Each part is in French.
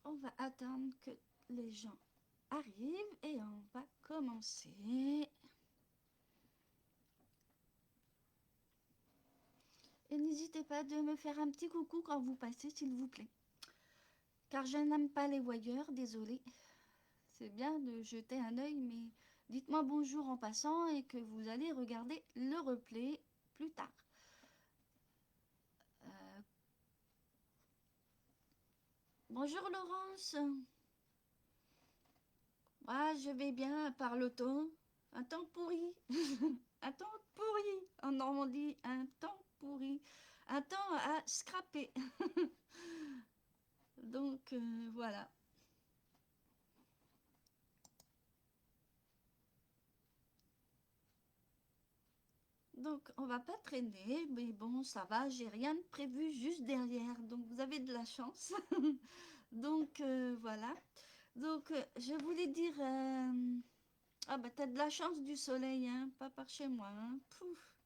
On va attendre que les gens arrivent et on va commencer. Et n'hésitez pas de me faire un petit coucou quand vous passez, s'il vous plaît. Car je n'aime pas les voyeurs, désolé. C'est bien de jeter un œil, mais dites-moi bonjour en passant et que vous allez regarder le replay plus tard. Euh, Bonjour Laurence. Moi, je vais bien par le temps. Un temps pourri. Un temps pourri. En Normandie, un temps pourri. Un temps à scraper. Donc, voilà. Donc, on va pas traîner, mais bon, ça va, j'ai rien de prévu juste derrière. Donc, vous avez de la chance. Donc, voilà. Donc, je voulais dire... Ah, bah, t'as de la chance du soleil, hein, pas par chez moi, hein. Pouf.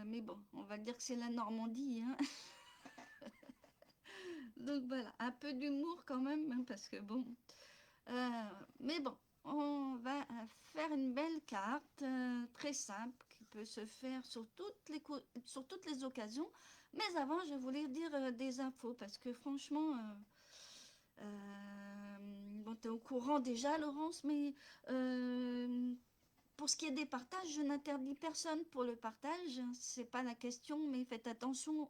Mais bon, on va dire que c'est la Normandie, hein. Donc voilà, un peu d'humour quand même, hein, parce que bon. Euh, mais bon, on va faire une belle carte, très simple, qui peut se faire sur toutes les occasions. Mais avant, je voulais dire des infos, parce que franchement, bon, tu es au courant déjà, Laurence, mais pour ce qui est des partages, je n'interdis personne pour le partage. C'est pas la question, mais faites attention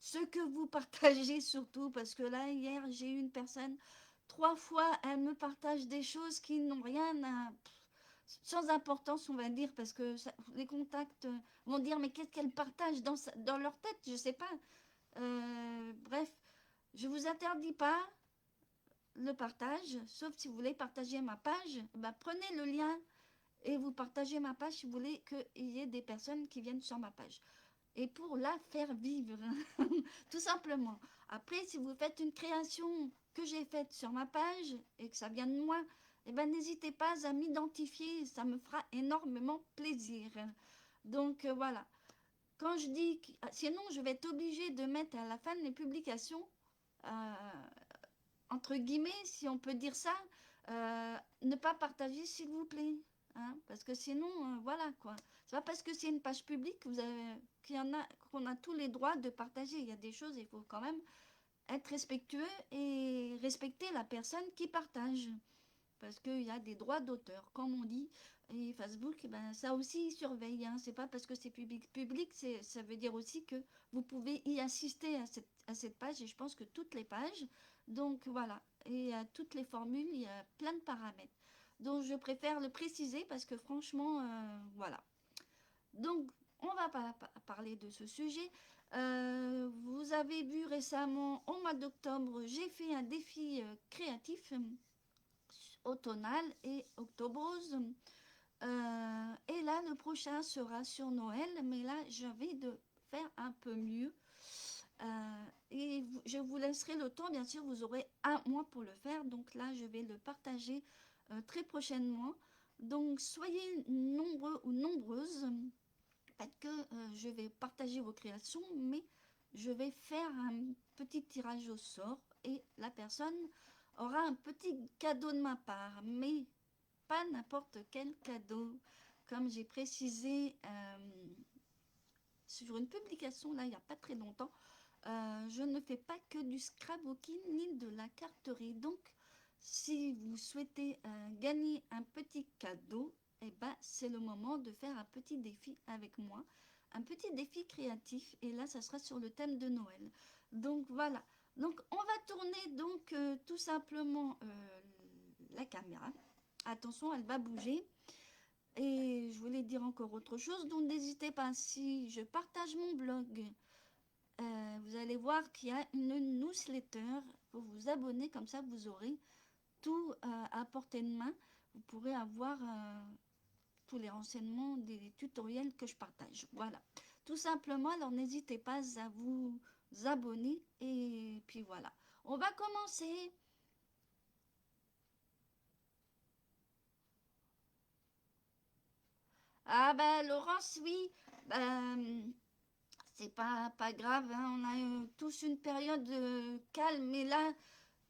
ce que vous partagez surtout, parce que là, hier, j'ai eu une personne, 3 fois, elle me partage des choses qui n'ont rien à... sans importance, on va dire, parce que les contacts vont dire, mais qu'est-ce qu'elle partage dans leur tête, je sais pas. Bref, je vous interdis pas le partage, sauf si vous voulez partager ma page, bah, prenez le lien et vous partagez ma page si vous voulez qu'il y ait des personnes qui viennent sur ma page et pour la faire vivre, tout simplement. Après, si vous faites une création que j'ai faite sur ma page et que ça vient de moi, eh ben, n'hésitez pas à m'identifier, ça me fera énormément plaisir. Donc voilà, quand je dis que, sinon je vais être obligée de mettre à la fin de mes publications, euh, entre guillemets, si on peut dire ça, ne pas partager s'il vous plaît. Hein, parce que sinon, voilà quoi. C'est pas parce que c'est une page publique qu'on a tous les droits de partager. Il y a des choses, il faut quand même être respectueux et respecter la personne qui partage. Parce qu'il y a des droits d'auteur, comme on dit. Et Facebook, eh ben, ça aussi, il surveille. Hein. C'est pas parce que c'est public, ça veut dire aussi que vous pouvez y assister à cette page. Et je pense que toutes les pages. Donc voilà. Et à toutes les formules, il y a plein de paramètres. Donc je préfère le préciser parce que franchement, voilà. Donc on va pas parler de ce sujet. Vous avez vu récemment, au mois d'octobre, j'ai fait un défi créatif automnale et octobrose. Et là, le prochain sera sur Noël, mais là, je vais de faire un peu mieux. Et je vous laisserai le temps, bien sûr, vous aurez un mois pour le faire. Donc là, je vais le partager très prochainement. Donc, soyez nombreux ou nombreuses. Peut-être que je vais partager vos créations, mais je vais faire un petit tirage au sort et la personne aura un petit cadeau de ma part, mais pas n'importe quel cadeau. Comme j'ai précisé sur une publication là il n'y a pas très longtemps, je ne fais pas que du scrapbooking ni de la carterie. Donc, si vous souhaitez gagner un petit cadeau, eh ben, c'est le moment de faire un petit défi avec moi. Un petit défi créatif. Et là, ça sera sur le thème de Noël. Donc, voilà. Donc, on va tourner donc tout simplement la caméra. Attention, elle va bouger. Et je voulais dire encore autre chose. Donc, n'hésitez pas, si je partage mon blog, vous allez voir qu'il y a une newsletter pour vous abonner, comme ça vous aurez tout à portée de main. Vous pourrez avoir tous les renseignements des tutoriels que je partage. Voilà, tout simplement. Alors n'hésitez pas à vous abonner et puis voilà. On va commencer. Ah ben Laurence, oui, ben, c'est pas grave, hein. On a eu tous une période calme, mais là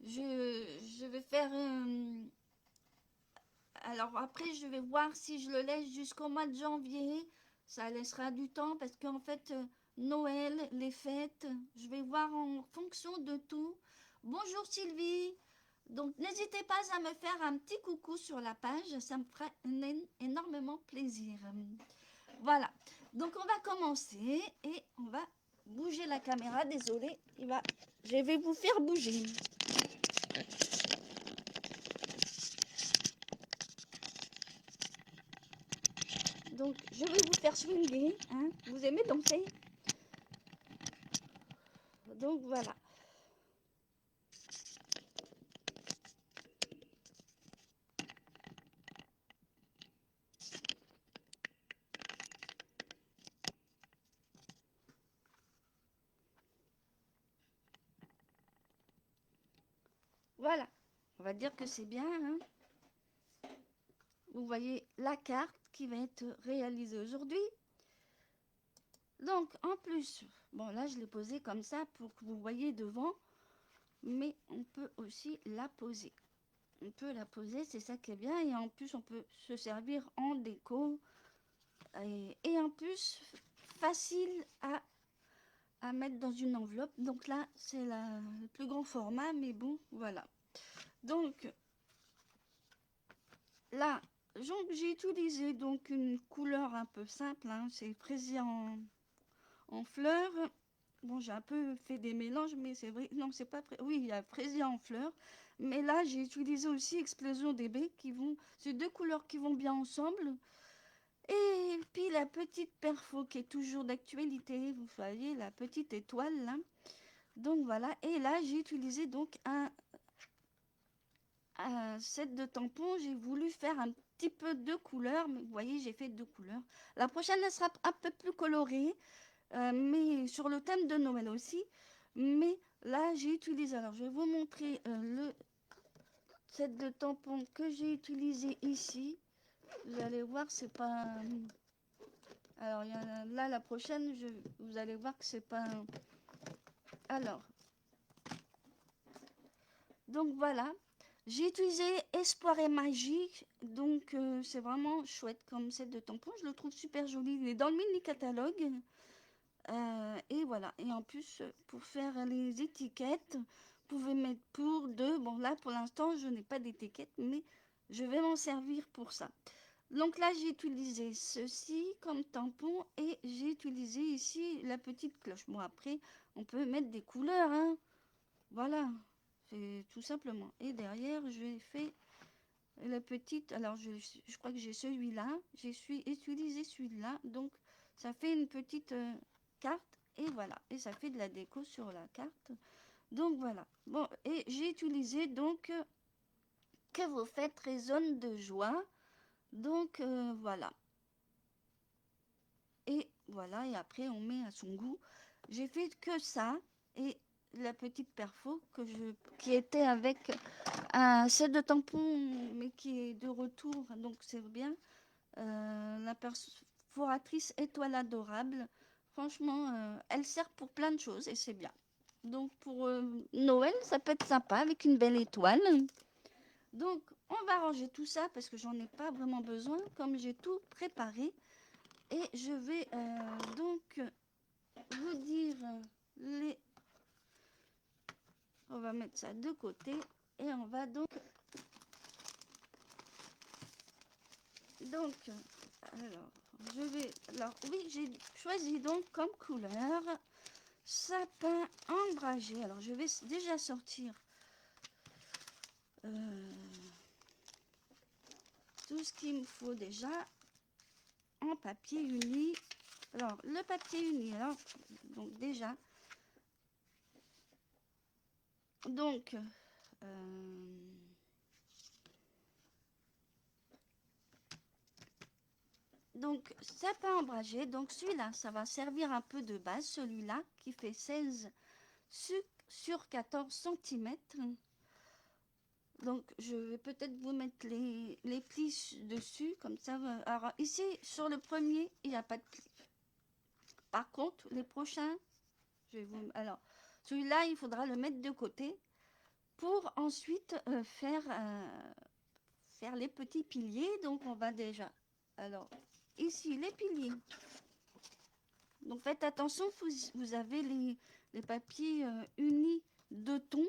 je vais faire... alors après, je vais voir si je le laisse jusqu'au mois de janvier. Ça laissera du temps parce qu'en fait, Noël, les fêtes, je vais voir en fonction de tout. Bonjour Sylvie. Donc n'hésitez pas à me faire un petit coucou sur la page, ça me fera énormément plaisir. Voilà, donc on va commencer et on va bouger la caméra. Désolée, je vais vous faire bouger. Donc je vais vous faire swinguer, hein. Vous aimez danser? Donc voilà. Voilà, on va dire que c'est bien, hein. Vous voyez la carte qui va être réalisée aujourd'hui. Donc en plus, bon là je l'ai posée comme ça pour que vous voyez devant, mais on peut aussi la poser. On peut la poser, c'est ça qui est bien, et en plus on peut se servir en déco, et en plus facile à mettre dans une enveloppe. Donc là c'est le plus grand format, mais bon voilà. Donc là j'ai utilisé donc une couleur un peu simple, hein, c'est fraisier en fleurs. Bon, j'ai un peu fait des mélanges, mais c'est vrai, non, c'est pas, oui, il y a fraisier en fleurs, mais là, j'ai utilisé aussi explosion des baies qui vont, c'est deux couleurs qui vont bien ensemble. Et puis la petite perfo qui est toujours d'actualité, vous voyez, la petite étoile là. Donc voilà, et là, j'ai utilisé donc un set de tampons. J'ai voulu faire un petit peu de couleurs, mais vous voyez, j'ai fait deux couleurs. La prochaine, elle sera un peu plus colorée. Mais sur le thème de Noël aussi. Mais là, j'ai utilisé, alors je vais vous montrer le set de tampons que j'ai utilisé ici. Vous allez voir, c'est pas... alors, il y en a, là, la prochaine, vous allez voir que c'est pas... alors, donc voilà. J'ai utilisé Espoir et Magique, donc c'est vraiment chouette comme set de tampons. Je le trouve super joli. Il est dans le mini catalogue. Et voilà. Et en plus, pour faire les étiquettes, vous pouvez mettre pour deux. Bon, là, pour l'instant, je n'ai pas d'étiquette, mais je vais m'en servir pour ça. Donc là, j'ai utilisé ceci comme tampon et j'ai utilisé ici la petite cloche. Bon, après, on peut mettre des couleurs, hein. Voilà, c'est tout simplement. Et derrière, j'ai fait la petite... alors, je crois que j'ai celui-là. J'ai utilisé celui-là. Donc, ça fait une petite carte. Et voilà. Et ça fait de la déco sur la carte. Donc, voilà. Bon, et j'ai utilisé donc que vos fêtes résonnent de joie. Donc, voilà. Et voilà. Et après, on met à son goût. J'ai fait que ça. Et la petite perfo qui était avec un set de tampons, mais qui est de retour. Donc, c'est bien. La perforatrice étoile adorable. Franchement, elle sert pour plein de choses et c'est bien. Donc pour Noël, ça peut être sympa avec une belle étoile. Donc on va ranger tout ça parce que j'en ai pas vraiment besoin comme j'ai tout préparé. Et je vais donc vous dire les... on va mettre ça de côté et on va donc alors alors oui, j'ai choisi donc comme couleur sapin ombragé. Alors je vais déjà sortir tout ce qu'il me faut déjà en papier uni. Alors le papier uni, alors donc déjà donc donc sapin ombragé, donc celui-là ça va servir un peu de base, celui-là qui fait 16 sur 14 centimètres. Donc je vais peut-être vous mettre les plis dessus comme ça. Alors ici sur le premier il n'y a pas de plis. Par contre les prochains, alors celui-là il faudra le mettre de côté pour ensuite faire les petits piliers. Donc on va déjà, alors ici les piliers. Donc faites attention, vous avez les papiers unis de ton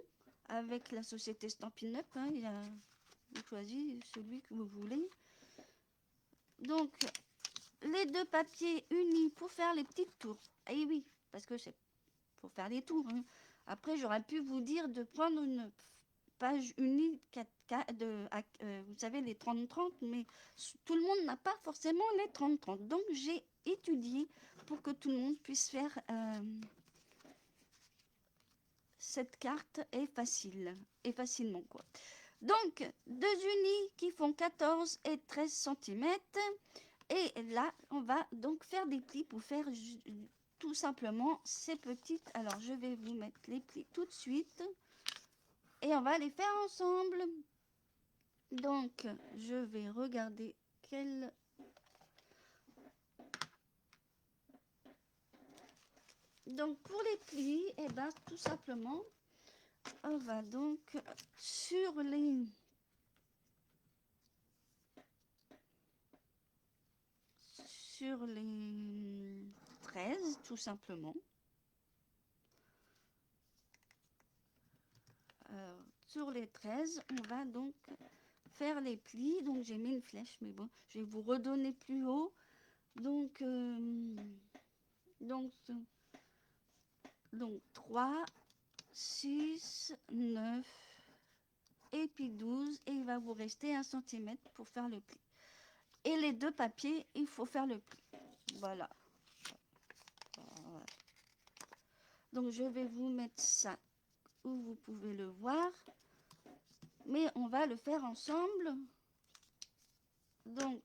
avec la société Stampin' Up, hein, vous choisissez celui que vous voulez. Donc les deux papiers unis pour faire les petites tours. Et oui, parce que c'est pour faire les tours, hein. Après j'aurais pu vous dire de prendre une page unie vous savez, les 30-30, mais tout le monde n'a pas forcément les 30-30. Donc j'ai étudié pour que tout le monde puisse faire cette carte est facile et facilement quoi. Donc deux unis qui font 14 et 13 cm. Et là on va donc faire des plis pour faire tout simplement ces petites. Alors je vais vous mettre les plis tout de suite et on va les faire ensemble. Donc je vais regarder quel. Donc pour les plis, et ben tout simplement on va donc sur les 13 tout simplement. Sur les 13 on va donc faire les plis. Donc j'ai mis une flèche, mais bon je vais vous redonner plus haut. Donc 3, 6, 9 et puis 12, et il va vous rester 1 cm pour faire le pli. Et les deux papiers, il faut faire le pli. Voilà. Donc je vais vous mettre ça où vous pouvez le voir. Mais on va le faire ensemble. Donc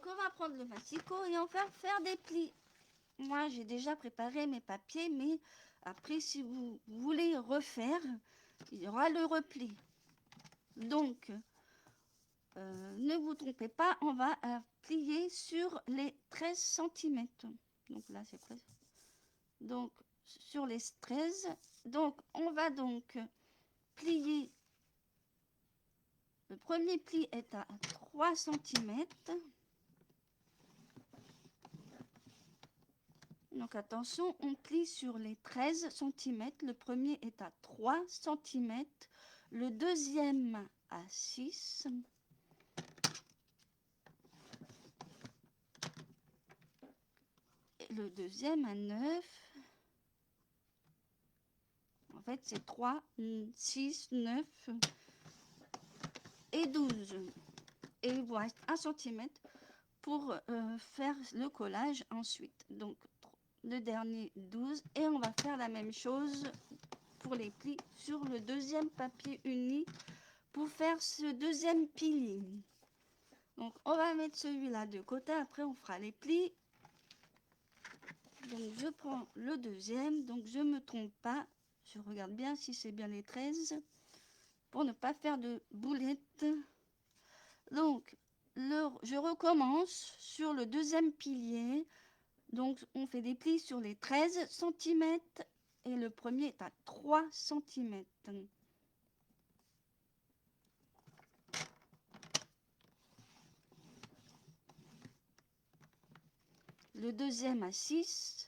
on va prendre le massicot et on va faire des plis. Moi j'ai déjà préparé mes papiers, mais après si vous voulez refaire, il y aura le repli. Donc ne vous trompez pas, on va plier sur les 13 cm. Donc là c'est presque. Donc sur les 13. Donc on va donc plier. Le premier pli est à 3 cm. Donc attention, on plie sur les 13 cm. Le premier est à 3 cm. Le deuxième à 6. Et le deuxième à 9. En fait, c'est 3, 6, 9 et 12. Et il vous reste 1 cm pour faire le collage ensuite. Donc, le dernier 12. Et on va faire la même chose pour les plis sur le deuxième papier uni pour faire ce deuxième pilier. Donc, on va mettre celui-là de côté. Après, on fera les plis. Donc, je prends le deuxième. Donc, je ne me trompe pas. Je regarde bien si c'est bien les 13 pour ne pas faire de boulettes. Donc, je recommence sur le deuxième pilier. Donc, on fait des plis sur les 13 cm et le premier est à 3 cm. Le deuxième à 6.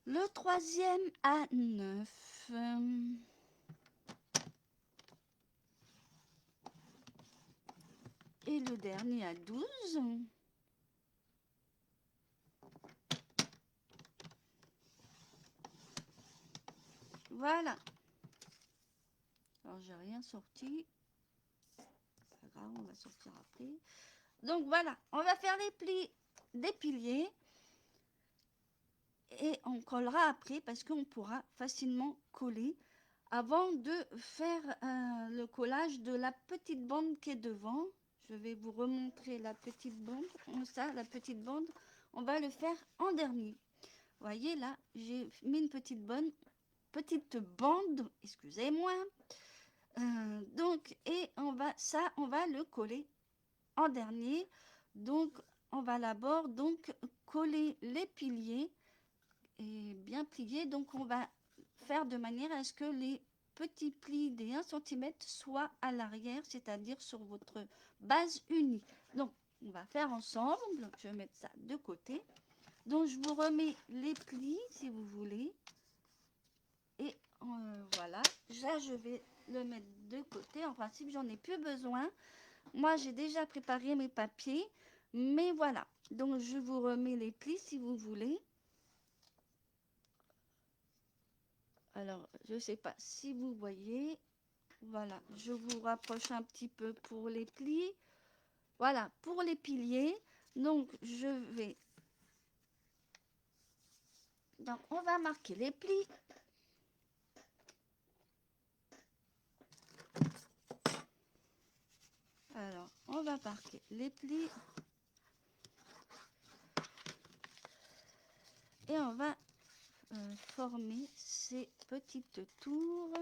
Le troisième à 9. Et le dernier à 12. Voilà. Alors, j'ai rien sorti. Pas grave, on va sortir après. Donc, voilà. On va faire les plis des piliers. Et on collera après parce qu'on pourra facilement coller avant de faire le collage de la petite bande qui est devant. Je vais vous remontrer la petite bande. Ça, la petite bande, on va le faire en dernier. Vous voyez là, j'ai mis une petite bande, excusez-moi. Donc, et on va le coller en dernier. Donc, on va d'abord donc coller les piliers et bien plier. Donc, on va faire de manière à ce que les petits plis des 1 cm soient à l'arrière, c'est-à-dire sur votre base unie. Donc, on va faire ensemble. Donc, je vais mettre ça de côté. Donc, je vous remets les plis si vous voulez. Et voilà. Là, je vais le mettre de côté. En principe, j'en ai plus besoin. Moi, j'ai déjà préparé mes papiers. Mais voilà. Donc, je vous remets les plis si vous voulez. Alors, je ne sais pas si vous voyez. Voilà, je vous rapproche un petit peu pour les plis. Voilà, pour les piliers. Donc, je vais... Donc, on va marquer les plis. Alors, on va marquer les plis. Et on va former ces petites tours.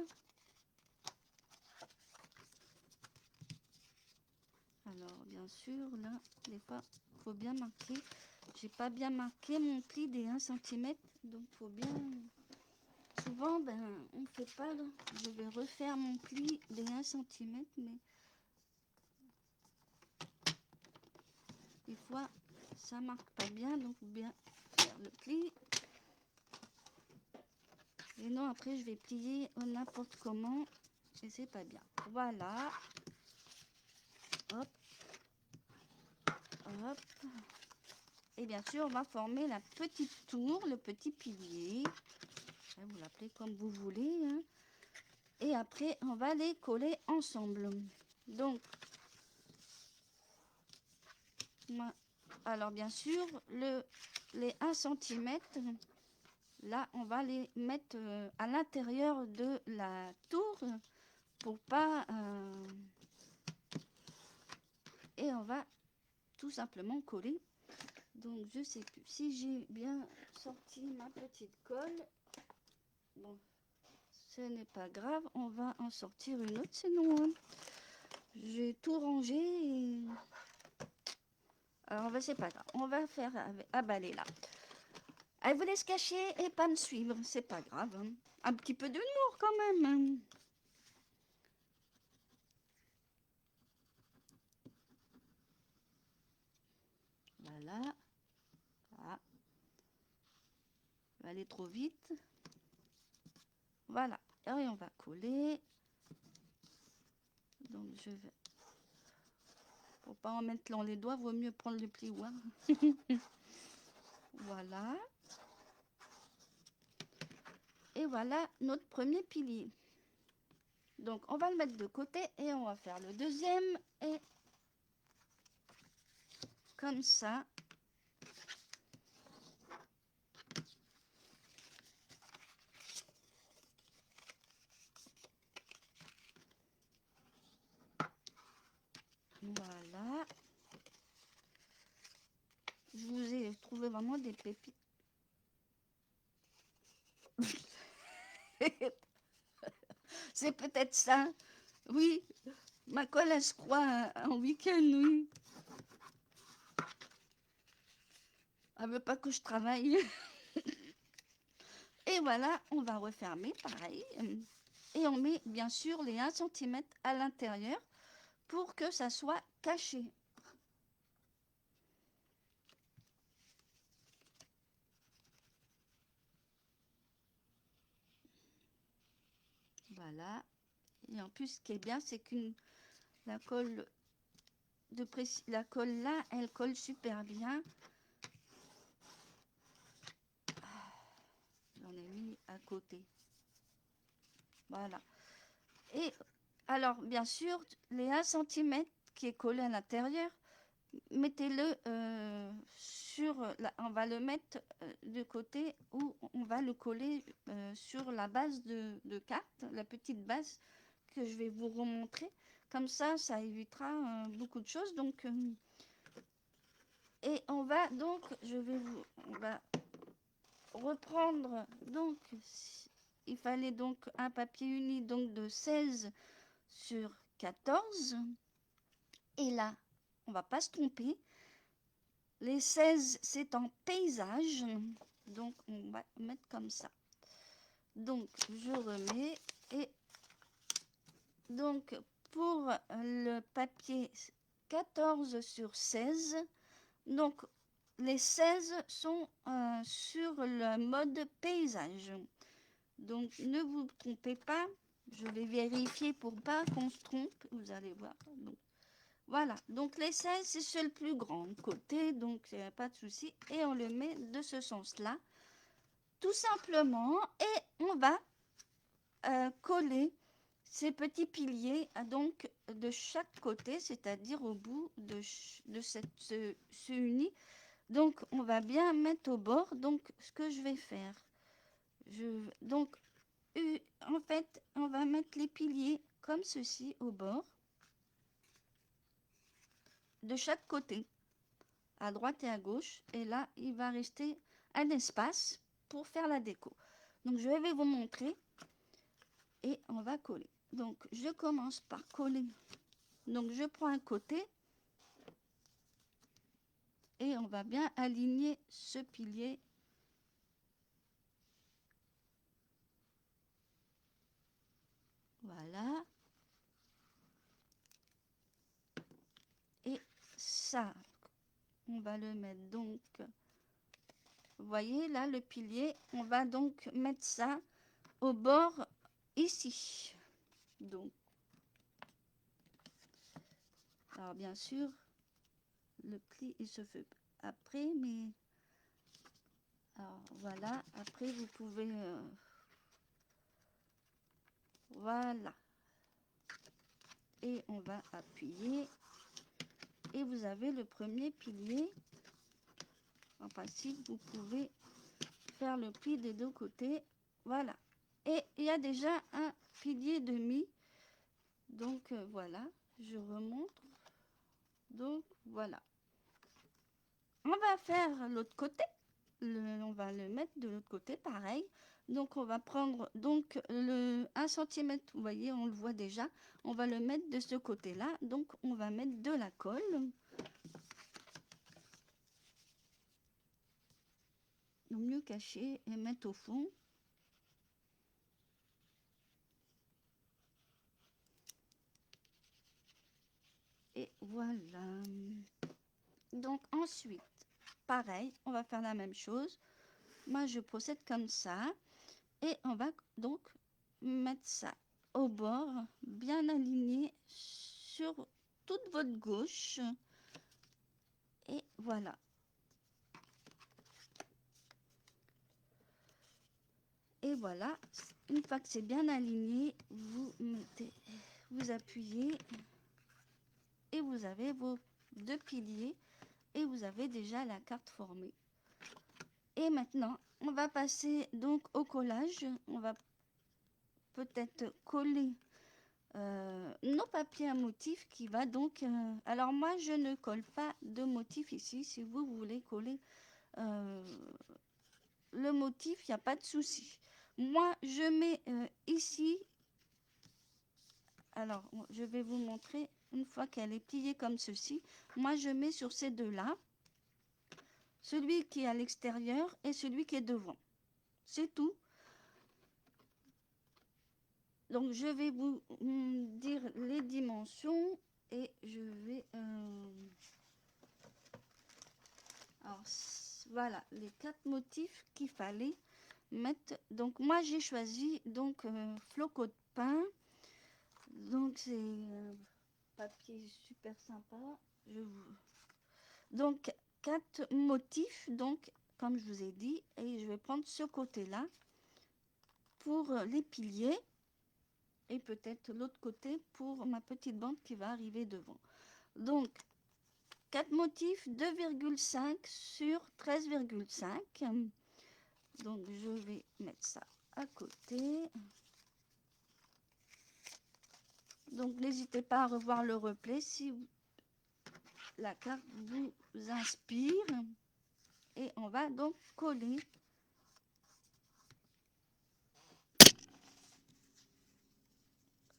Alors, bien sûr, là, des fois, il faut bien marquer. J'ai pas bien marqué mon pli des 1 cm. Donc, il faut bien... Souvent, ben, on ne fait pas... Je vais refaire mon pli des 1 cm, mais... Des fois, ça marque pas bien, donc faut bien faire le pli. Et non, après, je vais plier n'importe comment et c'est pas bien. Voilà. Hop. Hop. Et bien sûr, on va former la petite tour, le petit pilier. Vous l'appelez comme vous voulez. Hein. Et après, on va les coller ensemble. Donc, moi, alors bien sûr, les 1 cm, là, on va les mettre à l'intérieur de la tour pour pas... et on va tout simplement coller. Donc, je sais plus si j'ai bien sorti ma petite colle. Bon, ce n'est pas grave, on va en sortir une autre, sinon hein, j'ai tout rangé. Et... Alors, c'est pas grave, on va faire aballer là. Elle vous laisse cacher et pas me suivre, c'est pas grave. Hein. Un petit peu d'humour quand même. Hein. Voilà. Ah. Va aller trop vite. Voilà. Et on va coller. Donc je vais... Pour pas en mettre dans les doigts, vaut mieux prendre le plioir. Voilà. Et voilà notre premier pilier. Donc on va le mettre de côté et on va faire le deuxième. Et comme ça. Voilà. Je vous ai trouvé vraiment des pépites. C'est peut-être ça. Oui, ma colle, elle se croit en week-end, oui. Elle veut pas que je travaille. Et voilà, on va refermer pareil. Et on met bien sûr les 1 cm à l'intérieur pour que ça soit caché. Voilà. Et en plus, ce qui est bien, c'est qu'une la colle la colle là, elle colle super bien. J'en ai mis à côté. Voilà. Et alors, bien sûr, les 1 cm qui est collé à l'intérieur, mettez-le sur... on va le mettre de côté où on va le coller sur la base de carte, la petite base que je vais vous remontrer. Comme ça évitera beaucoup de choses. Donc, et on va donc, on va reprendre, donc, il fallait donc un papier uni donc de 16 sur 14. Et là, on va pas se tromper. Les 16, c'est en paysage. Donc, on va mettre comme ça. Donc, je remets. Et donc, pour le papier 14 sur 16, donc, les 16 sont sur le mode paysage. Donc, ne vous trompez pas. Je vais vérifier pour pas qu'on se trompe. Vous allez voir. Donc, voilà. Donc, les 16, c'est sur le plus grand côté. Donc, il n'y a pas de souci. Et on le met de ce sens-là. Tout simplement. Et on va coller ces petits piliers donc de chaque côté, c'est-à-dire au bout de ce uni. Donc, on va bien mettre au bord. Donc, ce que je vais faire, donc, en fait, on va mettre les piliers comme ceci au bord, de chaque côté, à droite et à gauche. Et là, il va rester un espace pour faire la déco. Donc, je vais vous montrer et on va coller. Donc, je commence par coller. Donc, je prends un côté et on va bien aligner ce pilier. Voilà. Et ça, on va le mettre donc, vous voyez là le pilier, on va donc mettre ça au bord ici. Donc, alors bien sûr, le pli il se fait après, mais alors voilà, après vous pouvez, voilà, et on va appuyer, et vous avez le premier pilier. En principe, vous pouvez faire le pli des deux côtés, voilà. Et il y a déjà un pilier demi, donc voilà, je remonte. Donc voilà. On va faire l'autre côté. On va le mettre de l'autre côté, pareil. Donc on va prendre donc le 1 cm, vous voyez, on le voit déjà. On va le mettre de ce côté-là. Donc on va mettre de la colle. Donc mieux cacher et mettre au fond. Et voilà. Donc ensuite, pareil, on va faire la même chose. Moi, je procède comme ça. Et on va donc mettre ça au bord, bien aligné sur toute votre gauche. Et voilà. Et voilà. Une fois que c'est bien aligné, vous mettez, vous appuyez et vous avez vos deux piliers et vous avez déjà la carte formée. Et maintenant, on va passer donc au collage. On va peut-être coller nos papiers à motif qui va donc... alors moi, je ne colle pas de motif ici. Si vous voulez coller le motif, il n'y a pas de souci. Moi, je mets ici... Alors, je vais vous montrer une fois qu'elle est pliée comme ceci. Moi, je mets sur ces deux-là. Celui qui est à l'extérieur et celui qui est devant. C'est tout. Donc, je vais vous dire les dimensions et je vais... alors, voilà, les 4 motifs qu'il fallait mettre. Donc, moi, j'ai choisi donc flocons de pain. Donc, c'est papier super sympa. Donc, 4 motifs, donc, comme je vous ai dit. Et je vais prendre ce côté-là pour les piliers. Et peut-être l'autre côté pour ma petite bande qui va arriver devant. Donc, 4 motifs 2,5 sur 13,5. Donc, je vais mettre ça à côté. Donc, n'hésitez pas à revoir le replay si la carte vous inspire. Et on va donc coller.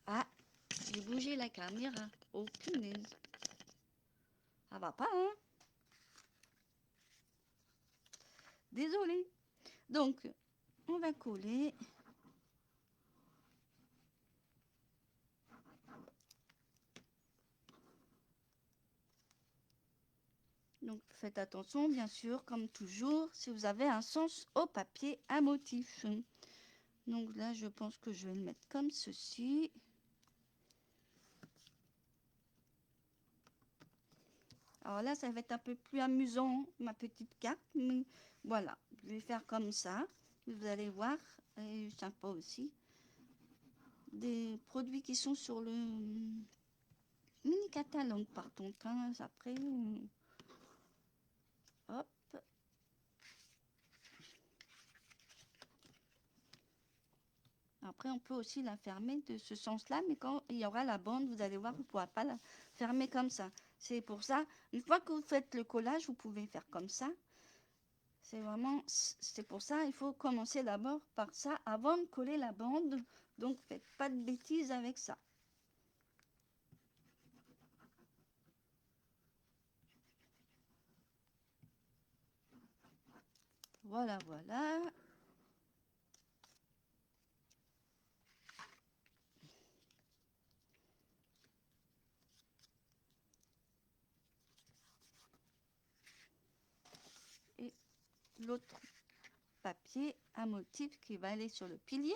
Ah, j'ai bougé la caméra. Oh, punaise. Ça va pas, hein? Désolée. Donc, on va coller. Donc, faites attention, bien sûr, comme toujours, si vous avez un sens au papier à motif. Donc là, je pense que je vais le mettre comme ceci. Alors là, ça va être un peu plus amusant, ma petite carte, mais voilà, je vais faire comme ça. Vous allez voir, et sympa aussi, des produits qui sont sur le mini catalogue par contre. Hein, après, hop, après on peut aussi la fermer de ce sens-là, mais quand il y aura la bande, vous allez voir, vous ne pourrez pas la fermer comme ça. C'est pour ça, une fois que vous faites le collage, vous pouvez faire comme ça. C'est vraiment, c'est pour ça, il faut commencer d'abord par ça avant de coller la bande. Donc, faites pas de bêtises avec ça. Voilà, voilà. Et l'autre papier à motif qui va aller sur le pilier.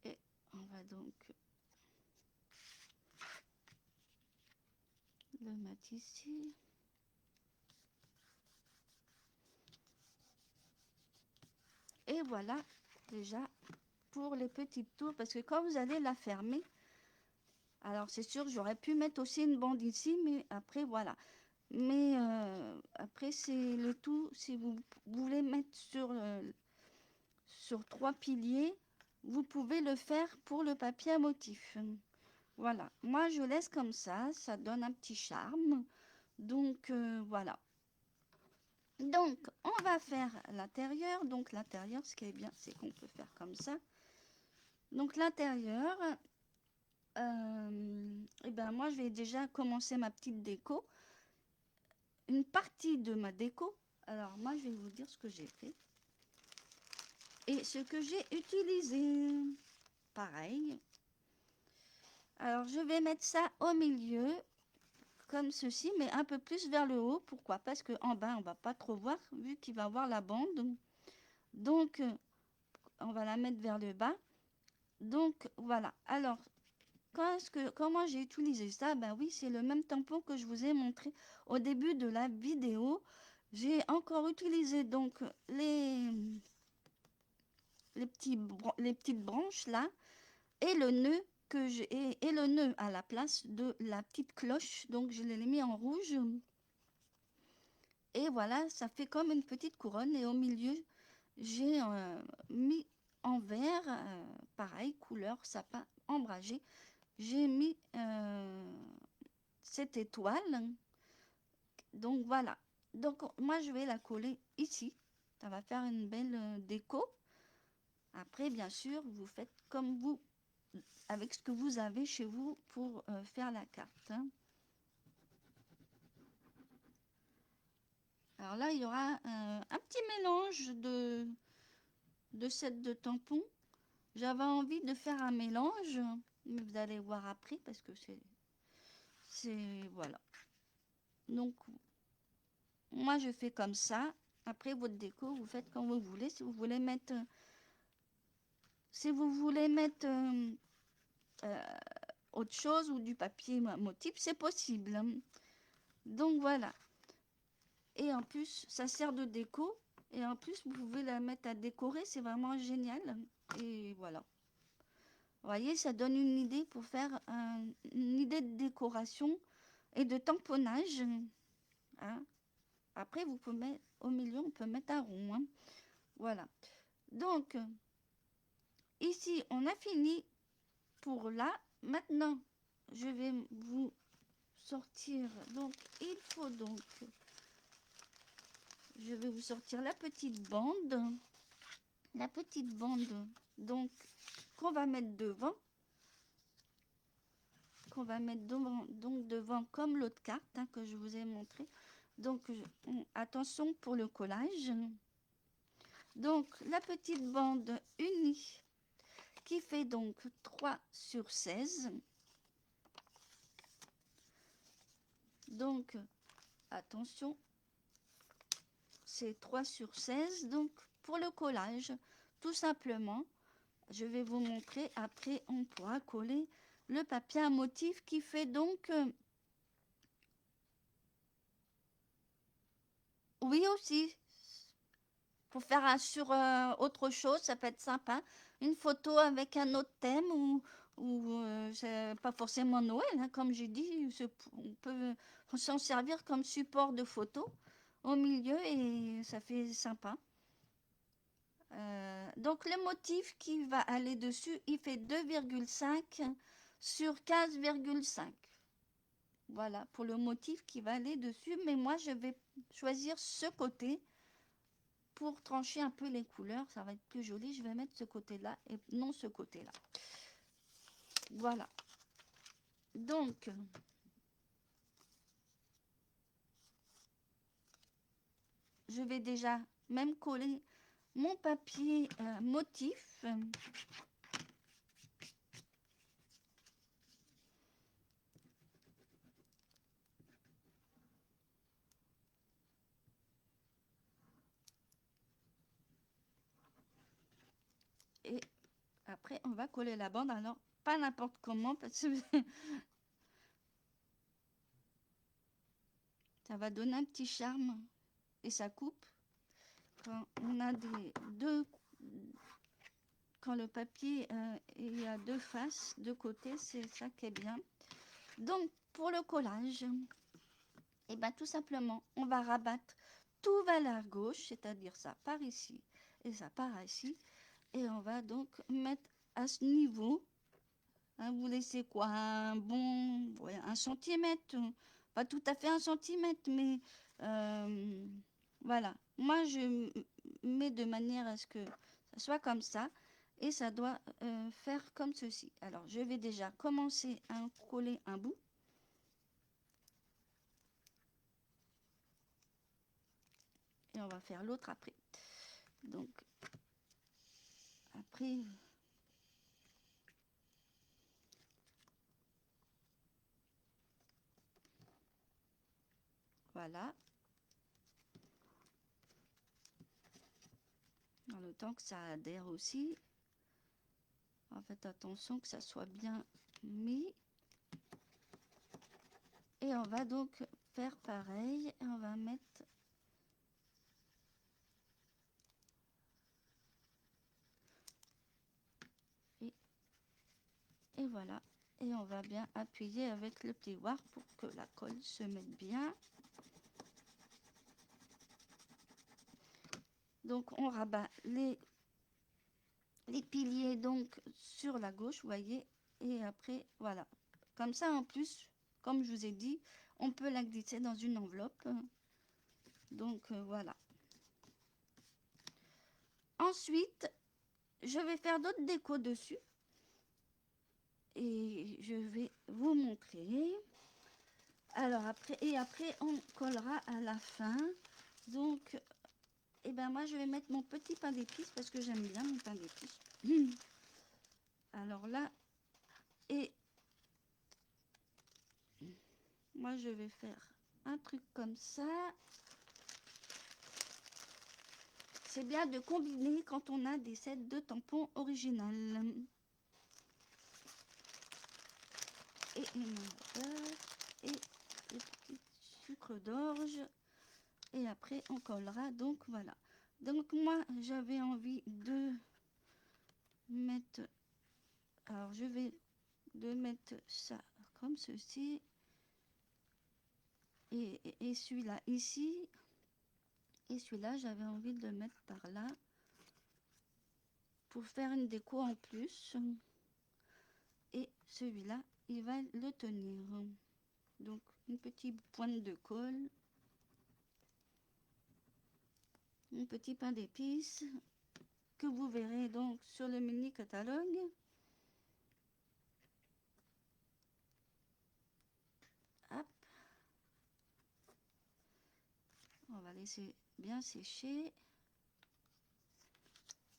Et on va donc le mettre ici. Et voilà, déjà, pour les petites tours. Parce que quand vous allez la fermer, alors c'est sûr, j'aurais pu mettre aussi une bande ici, mais après, voilà. Mais après, c'est le tout. Si vous voulez mettre sur 3 piliers, vous pouvez le faire pour le papier à motif. Voilà, moi je laisse comme ça donne un petit charme. Donc voilà. Donc on va faire l'intérieur. Donc l'intérieur, ce qui est bien, c'est qu'on peut faire comme ça. Donc l'intérieur, et ben moi je vais déjà commencer ma petite déco. Une partie de ma déco. Alors moi je vais vous dire ce que j'ai fait. Et ce que j'ai utilisé. Pareil. Alors je vais mettre ça au milieu comme ceci, mais un peu plus vers le haut. Pourquoi? Parce qu'en bas, on va pas trop voir, vu qu'il va avoir la bande. Donc, on va la mettre vers le bas. Donc, voilà. Alors, comment j'ai utilisé ça? Ben oui, c'est le même tampon que je vous ai montré au début de la vidéo. J'ai encore utilisé donc les petites branches là et le nœud et le nœud à la place de la petite cloche. Donc, je l'ai mis en rouge. Et voilà, ça fait comme une petite couronne. Et au milieu, j'ai mis en vert, pareil, couleur sapin ombragé. J'ai mis cette étoile. Donc voilà. Donc moi, je vais la coller ici. Ça va faire une belle déco. Après, bien sûr, vous faites comme vous, avec ce que vous avez chez vous pour faire la carte. Hein. Alors là, il y aura un petit mélange de sets de tampons. J'avais envie de faire un mélange, mais vous allez voir après parce que voilà. Donc, moi je fais comme ça. Après votre déco, vous faites comme vous voulez. Si vous voulez mettre euh, autre chose ou du papier motif, c'est possible. Hein. Donc voilà. Et en plus, ça sert de déco. Et en plus, vous pouvez la mettre à décorer. C'est vraiment génial. Et voilà. Vous voyez, ça donne une idée pour faire une idée de décoration et de tamponnage. Hein. Après, vous pouvez mettre au milieu, on peut mettre un rond. Hein. Voilà. Donc, ici, on a fini pour là. Maintenant, je vais vous sortir. Donc, je vais vous sortir la petite bande. la petite bande donc qu'on va mettre devant, donc devant comme l'autre carte hein, que je vous ai montré. Donc attention pour le collage. Donc la petite bande unie qui fait donc 3 sur 16. Donc attention, c'est 3 sur 16. Donc pour le collage, tout simplement, je vais vous montrer. Après, on pourra coller le papier à motif qui fait donc... oui aussi, pour faire sur autre chose, ça peut être sympa. Une photo avec un autre thème ou c'est pas forcément Noël, hein, comme j'ai dit, on peut s'en servir comme support de photo au milieu et ça fait sympa. Donc le motif qui va aller dessus, il fait 2,5 sur 15,5. Voilà pour le motif qui va aller dessus. Mais moi, je vais choisir ce côté pour trancher un peu les couleurs. Ça va être plus joli. Je vais mettre ce côté-là et non ce côté-là. Voilà. Donc, je vais déjà même coller mon papier motif. Et après, on va coller la bande. Alors, pas n'importe comment parce que ça va donner un petit charme et ça coupe. Quand on a quand le papier il y a deux faces, deux côtés, c'est ça qui est bien. Donc, pour le collage, et ben, tout simplement, on va rabattre tout vers la gauche, c'est-à-dire ça part ici et ça part ici. Et on va donc mettre à ce niveau, hein, vous laissez quoi, un bon, ouais, 1 centimètre, pas tout à fait 1 centimètre, mais voilà. Moi, je mets de manière à ce que ça soit comme ça. Et ça doit faire comme ceci. Alors, je vais déjà commencer à coller un bout. Et on va faire l'autre après. Donc, après, voilà. Dans le temps que ça adhère aussi. En fait, attention que ça soit bien mis. Et on va donc faire pareil. Et on va mettre... Et voilà. Et on va bien appuyer avec le plioir pour que la colle se mette bien. Donc, on rabat les piliers donc sur la gauche, vous voyez. Et après, voilà. Comme ça, en plus, comme je vous ai dit, on peut la glisser dans une enveloppe. Donc, voilà. Ensuite, je vais faire d'autres décos dessus. Et je vais vous montrer. Alors, après, on collera à la fin. Donc, et ben moi, je vais mettre mon petit pain d'épices parce que j'aime bien mon pain d'épices. Alors là, et moi, je vais faire un truc comme ça. C'est bien de combiner quand on a des sets de tampons originales. Et une beurre et le petit sucre d'orge. Et après, on collera. Donc, voilà. Donc, moi, j'avais envie de mettre... Alors, je vais de mettre ça comme ceci. Et celui-là ici. Et celui-là, j'avais envie de le mettre par là. Pour faire une déco en plus. Et celui-là, il va le tenir. Donc, une petite pointe de colle. Un petit pain d'épices. que vous verrez donc sur le mini catalogue. Hop. On va laisser bien sécher.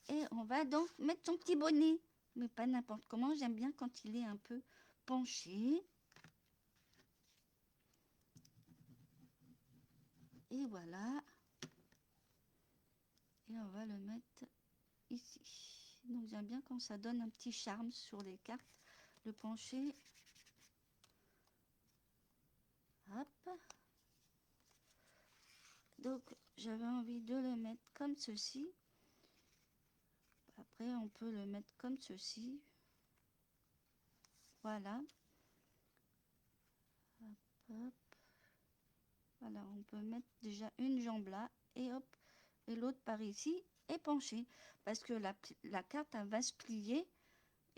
Et on va donc mettre son petit bonnet. Mais pas n'importe comment, j'aime bien quand il est un peu penché. Et voilà. Et on va le mettre ici. Donc j'aime bien quand ça donne un petit charme sur les cartes. Le pencher. Hop. Donc j'avais envie de le mettre comme ceci. Après on peut le mettre comme ceci. Voilà. Hop, hop. Voilà, on peut mettre déjà une jambe là. Et hop. Et l'autre par ici est penchée. Parce que la carte elle va se plier.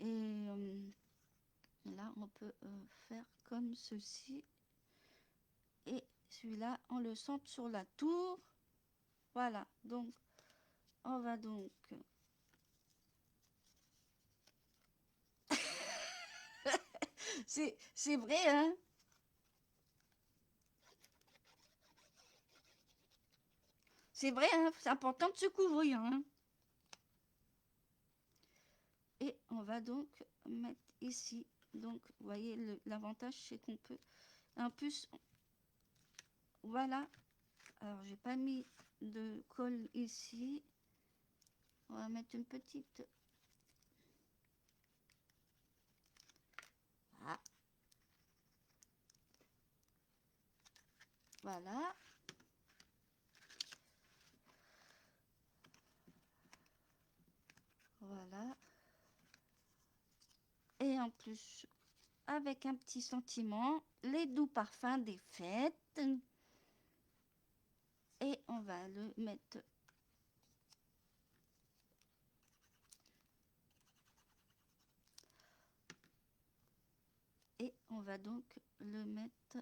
Et là on peut faire comme ceci. Et celui-là on le centre sur la tour. Voilà, donc on va donc c'est vrai, hein? C'est vrai, hein? C'est important de se couvrir, hein? Et on va donc mettre ici. Donc, vous voyez, l'avantage, c'est qu'on peut... En plus, voilà. Alors, j'ai pas mis de colle ici. On va mettre une petite... Ah. Voilà. Voilà. Et en plus, avec un petit sentiment, les doux parfums des fêtes. Et on va le mettre... Et on va donc le mettre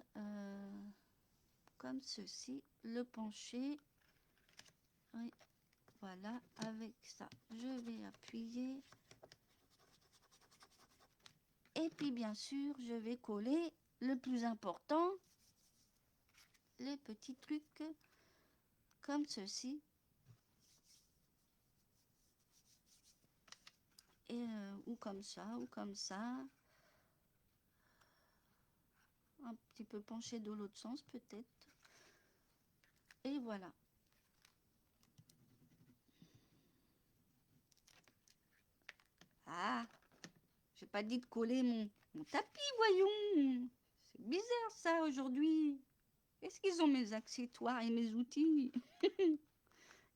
comme ceci, le pencher. Oui, voilà, avec ça, je vais appuyer. Et puis bien sûr, je vais coller le plus important, les petits trucs comme ceci. Et, ou comme ça, ou comme ça. Un petit peu penché de l'autre sens peut-être. Et voilà. Ah, j'ai pas dit de coller mon tapis, voyons. C'est bizarre ça aujourd'hui. Est-ce qu'ils ont mes accessoires et mes outils?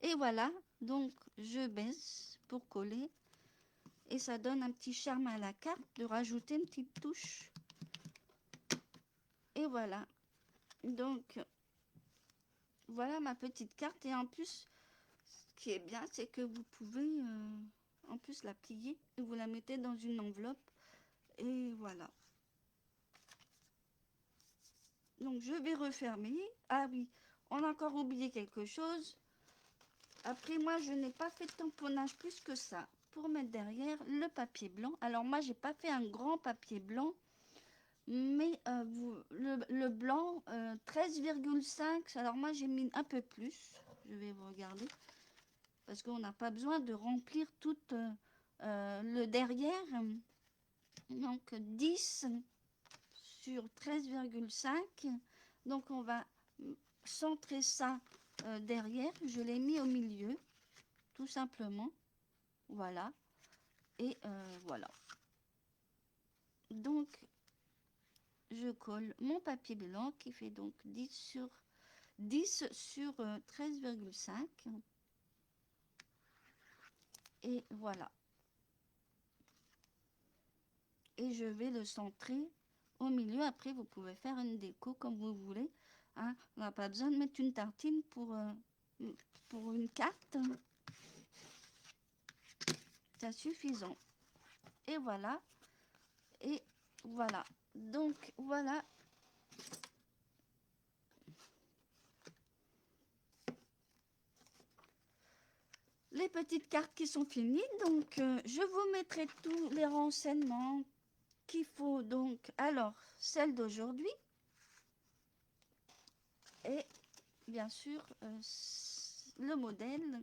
Et voilà, donc je baisse pour coller. Et ça donne un petit charme à la carte de rajouter une petite touche. Et voilà. Donc, voilà ma petite carte. Et en plus, ce qui est bien, c'est que vous pouvez en plus la plier. Et vous la mettez dans une enveloppe. Et voilà. Donc, je vais refermer. Ah oui, on a encore oublié quelque chose. Après, moi, je n'ai pas fait de tamponnage plus que ça. Pour mettre derrière le papier blanc. Alors, moi, j'ai pas fait un grand papier blanc. Mais le blanc, 13,5. Alors, moi, j'ai mis un peu plus. Je vais vous regarder. Parce qu'on n'a pas besoin de remplir tout le derrière. Donc, 10 sur 13,5. Donc, on va centrer ça derrière. Je l'ai mis au milieu, tout simplement. Voilà. Et voilà. Donc, je colle mon papier blanc qui fait donc 10 sur 13,5. Et voilà. Et je vais le centrer au milieu. Après, vous pouvez faire une déco comme vous voulez. Hein. On n'a pas besoin de mettre une tartine pour une carte. C'est suffisant. Et voilà. Et voilà. Donc, voilà. Les les petites cartes qui sont finies. Donc, je vous mettrai tous les renseignements qu'il faut. Donc, alors, celle d'aujourd'hui et bien sûr le modèle.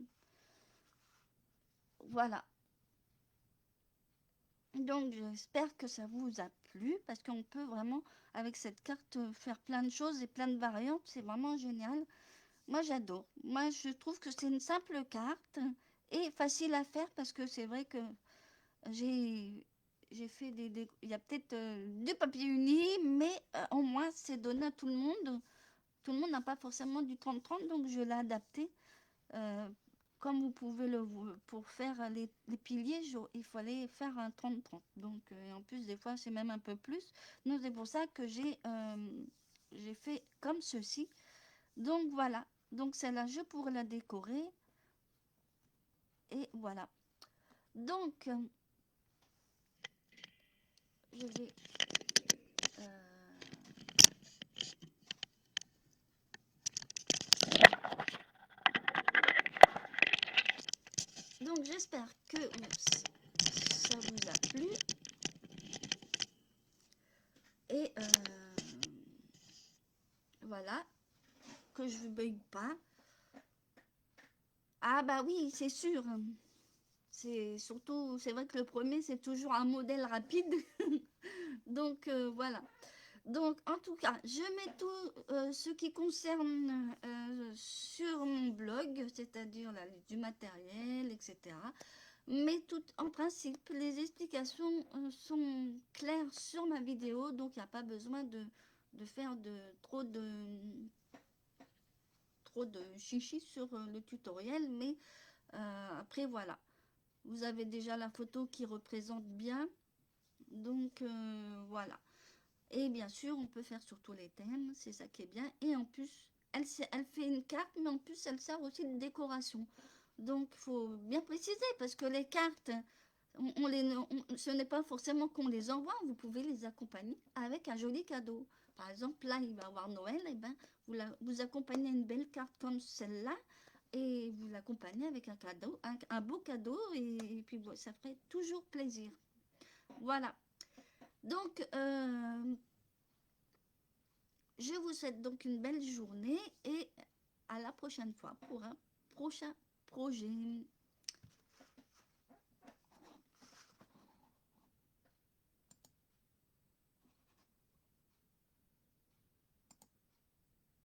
Voilà. Donc, j'espère que ça vous a plu parce qu'on peut vraiment, avec cette carte, faire plein de choses et plein de variantes. C'est vraiment génial. Moi, j'adore. Moi, je trouve que c'est une simple carte et facile à faire parce que c'est vrai que j'ai j'ai fait il y a peut-être deux papiers unis, mais au moins, c'est donné à tout le monde. Tout le monde n'a pas forcément du 30-30, donc je l'ai adapté. Euh, Comme vous pouvez pour faire les piliers, il fallait faire un 30-30. Donc, et en plus, des fois, c'est même un peu plus. Donc, c'est pour ça que j'ai fait comme ceci. Donc, voilà. Donc, celle-là, je pourrais la décorer. Et voilà. Donc, je vais... euh, donc, j'espère que ça vous a plu. Et voilà. Que je ne bug pas. Ah bah oui, c'est sûr. C'est surtout, c'est vrai que le premier, c'est toujours un modèle rapide. Donc voilà. Donc en tout cas, je mets tout ce qui concerne sur mon blog, c'est-à-dire la liste du matériel, etc. Mais tout, en principe, les explications sont claires sur ma vidéo, donc il n'y a pas besoin de faire trop de chichi sur le tutoriel. Mais après, voilà. Vous avez déjà la photo qui représente bien. Donc voilà. Et bien sûr, on peut faire sur tous les thèmes, c'est ça qui est bien. Et en plus, elle fait une carte, mais en plus, elle sert aussi de décoration. Donc, il faut bien préciser, parce que les cartes, ce n'est pas forcément qu'on les envoie, vous pouvez les accompagner avec un joli cadeau. Par exemple, là, il va y avoir Noël, et ben, vous accompagnez une belle carte comme celle-là, et vous l'accompagnez avec un cadeau, un beau cadeau, et puis ça ferait toujours plaisir. Voilà. Donc, je vous souhaite donc une belle journée et à la prochaine fois pour un prochain projet.